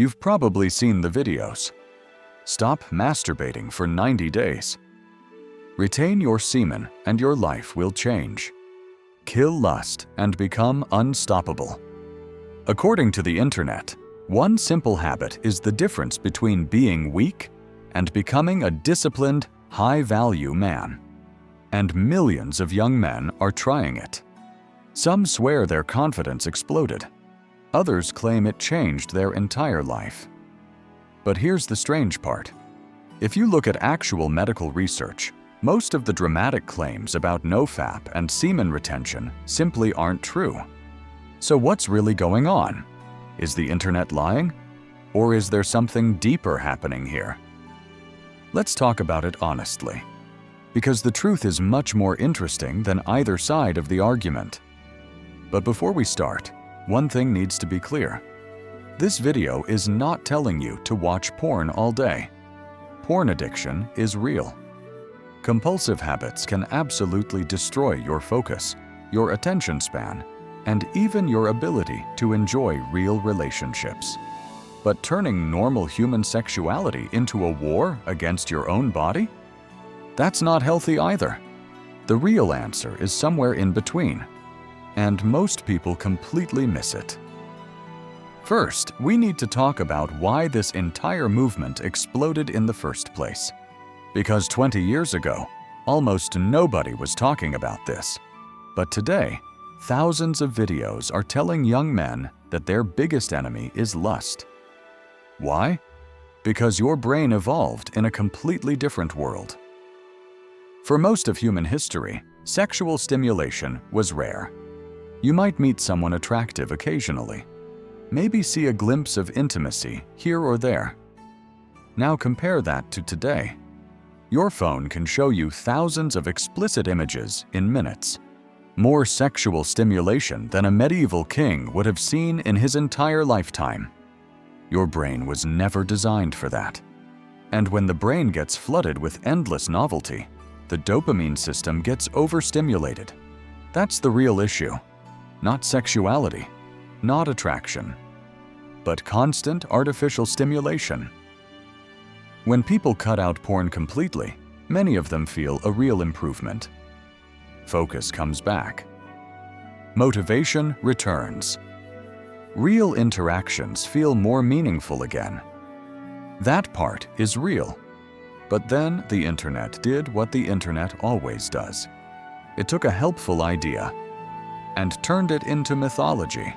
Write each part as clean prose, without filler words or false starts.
You've probably seen the videos. Stop masturbating for 90 days. Retain your semen and your life will change. Kill lust and become unstoppable. According to the internet, one simple habit is the difference between being weak and becoming a disciplined, high-value man. And millions of young men are trying it. Some swear their confidence exploded. Others claim it changed their entire life. But here's the strange part. If you look at actual medical research, most of the dramatic claims about NoFap and semen retention simply aren't true. So what's really going on? Is the internet lying? Or is there something deeper happening here? Let's talk about it honestly, because the truth is much more interesting than either side of the argument. But before we start, one thing needs to be clear. This video is not telling you to watch porn all day. Porn addiction is real. Compulsive habits can absolutely destroy your focus, your attention span, and even your ability to enjoy real relationships. But turning normal human sexuality into a war against your own body? That's not healthy either. The real answer is somewhere in between, and most people completely miss it. First, we need to talk about why this entire movement exploded in the first place. Because 20 years ago, almost nobody was talking about this. But today, thousands of videos are telling young men that their biggest enemy is lust. Why? Because your brain evolved in a completely different world. For most of human history, sexual stimulation was rare. You might meet someone attractive occasionally, maybe see a glimpse of intimacy here or there. Now compare that to today. Your phone can show you thousands of explicit images in minutes. More sexual stimulation than a medieval king would have seen in his entire lifetime. Your brain was never designed for that. And when the brain gets flooded with endless novelty, the dopamine system gets overstimulated. That's the real issue. Not sexuality, not attraction, but constant artificial stimulation. When people cut out porn completely, many of them feel a real improvement. Focus comes back. Motivation returns. Real interactions feel more meaningful again. That part is real. But then the internet did what the internet always does. It took a helpful idea and turned it into mythology.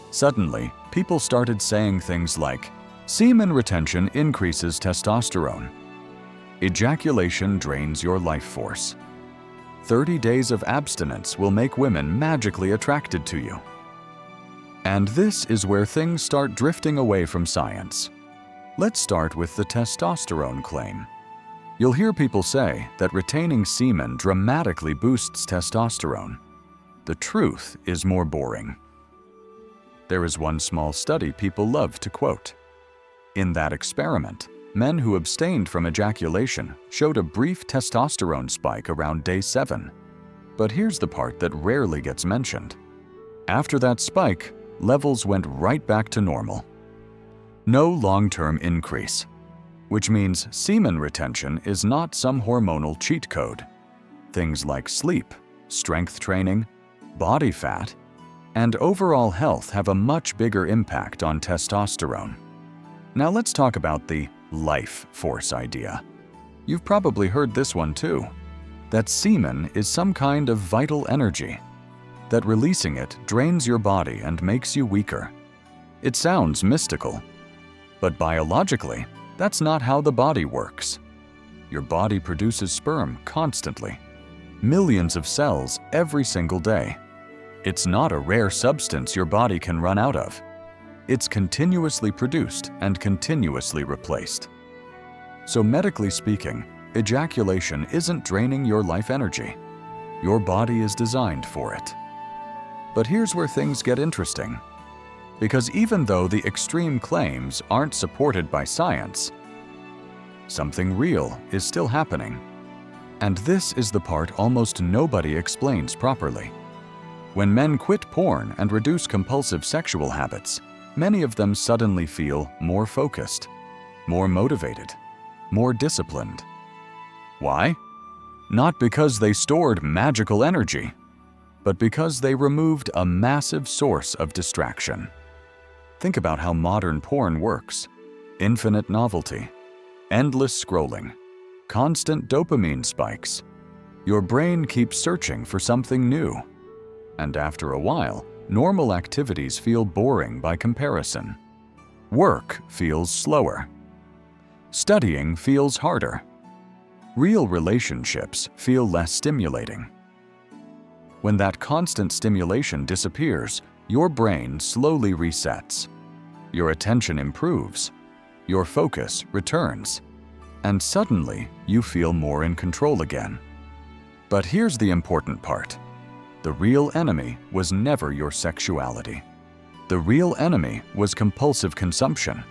Suddenly, people started saying things like, semen retention increases testosterone. Ejaculation drains your life force. 30 days of abstinence will make women magically attracted to you. And this is where things start drifting away from science. Let's start with the testosterone claim. You'll hear people say that retaining semen dramatically boosts testosterone. The truth is more boring. There is one small study people love to quote. In that experiment, men who abstained from ejaculation showed a brief testosterone spike around day 7. But here's the part that rarely gets mentioned. After that spike, levels went right back to normal. No long-term increase, which means semen retention is not some hormonal cheat code. Things like sleep, strength training, body fat, and overall health have a much bigger impact on testosterone. Now let's talk about the life force idea. You've probably heard this one too, that semen is some kind of vital energy, that releasing it drains your body and makes you weaker. It sounds mystical, but biologically, that's not how the body works. Your body produces sperm constantly, millions of cells every single day. It's not a rare substance your body can run out of. It's continuously produced and continuously replaced. So medically speaking, ejaculation isn't draining your life energy. Your body is designed for it. But here's where things get interesting. Because even though the extreme claims aren't supported by science, something real is still happening. And this is the part almost nobody explains properly. When men quit porn and reduce compulsive sexual habits, many of them suddenly feel more focused, more motivated, more disciplined. Why? Not because they stored magical energy, but because they removed a massive source of distraction. Think about how modern porn works. Infinite novelty, endless scrolling, constant dopamine spikes. Your brain keeps searching for something new. And after a while, normal activities feel boring by comparison. Work feels slower. Studying feels harder. Real relationships feel less stimulating. When that constant stimulation disappears, your brain slowly resets. Your attention improves. Your focus returns. And suddenly, you feel more in control again. But here's the important part. The real enemy was never your sexuality. The real enemy was compulsive consumption.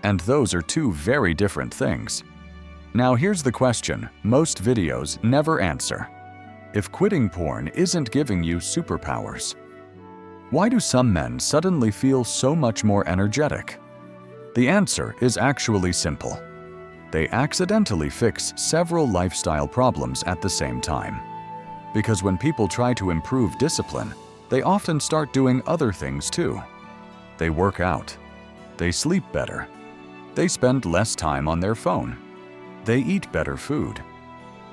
And those are two very different things. Now here's the question most videos never answer. If quitting porn isn't giving you superpowers, why do some men suddenly feel so much more energetic? The answer is actually simple. They accidentally fix several lifestyle problems at the same time. Because when people try to improve discipline, they often start doing other things too. They work out. They sleep better. They spend less time on their phone. They eat better food.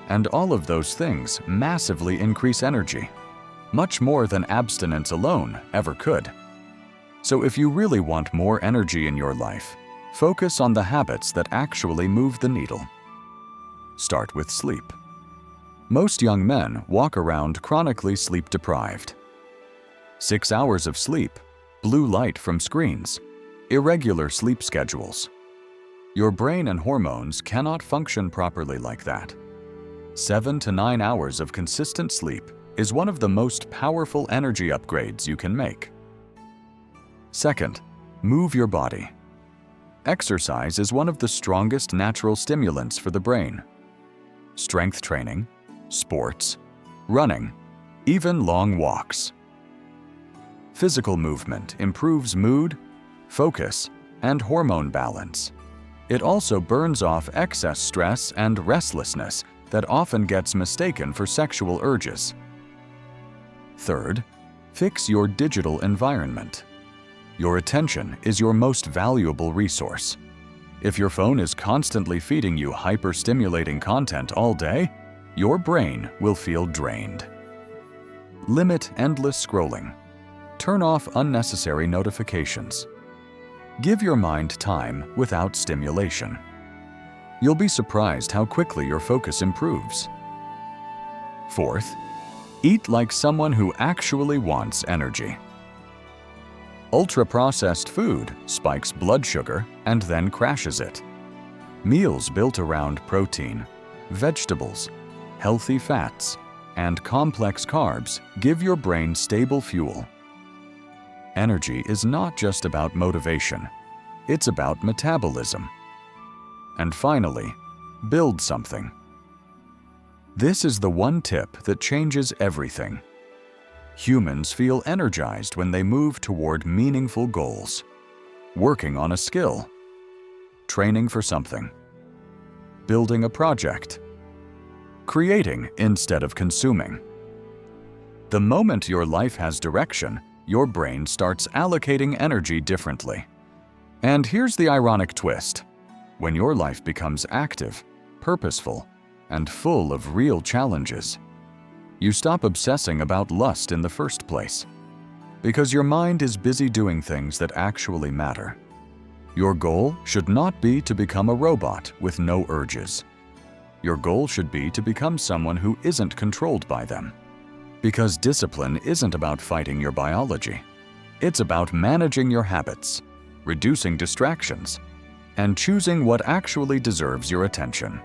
And all of those things massively increase energy, much more than abstinence alone ever could. So if you really want more energy in your life, focus on the habits that actually move the needle. Start with sleep. Most young men walk around chronically sleep-deprived. 6 hours of sleep, blue light from screens, irregular sleep schedules. Your brain and hormones cannot function properly like that. 7 to 9 hours of consistent sleep is one of the most powerful energy upgrades you can make. Second, move your body. Exercise is one of the strongest natural stimulants for the brain. Strength training, sports, running, even long walks. Physical movement improves mood, focus, and hormone balance. It also burns off excess stress and restlessness that often gets mistaken for sexual urges. Third, fix your digital environment. Your attention is your most valuable resource. If your phone is constantly feeding you hyper-stimulating content all day, your brain will feel drained. Limit endless scrolling. Turn off unnecessary notifications. Give your mind time without stimulation. You'll be surprised how quickly your focus improves. Fourth, eat like someone who actually wants energy. Ultra-processed food spikes blood sugar and then crashes it. Meals built around protein, vegetables, healthy fats, and complex carbs give your brain stable fuel. Energy is not just about motivation, it's about metabolism. And finally, build something. This is the one tip that changes everything. Humans feel energized when they move toward meaningful goals, working on a skill, training for something, building a project, creating instead of consuming. The moment your life has direction, your brain starts allocating energy differently. And here's the ironic twist. When your life becomes active, purposeful, and full of real challenges, you stop obsessing about lust in the first place, because your mind is busy doing things that actually matter. Your goal should not be to become a robot with no urges. Your goal should be to become someone who isn't controlled by them. Because discipline isn't about fighting your biology. It's about managing your habits, reducing distractions, and choosing what actually deserves your attention.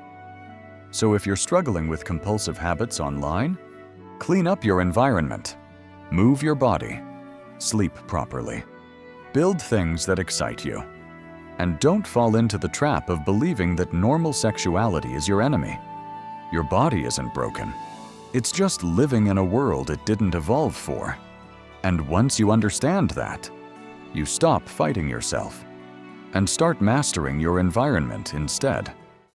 So if you're struggling with compulsive habits online, clean up your environment, move your body, sleep properly, build things that excite you, and don't fall into the trap of believing that normal sexuality is your enemy. Your body isn't broken. It's just living in a world it didn't evolve for. And once you understand that, you stop fighting yourself and start mastering your environment instead.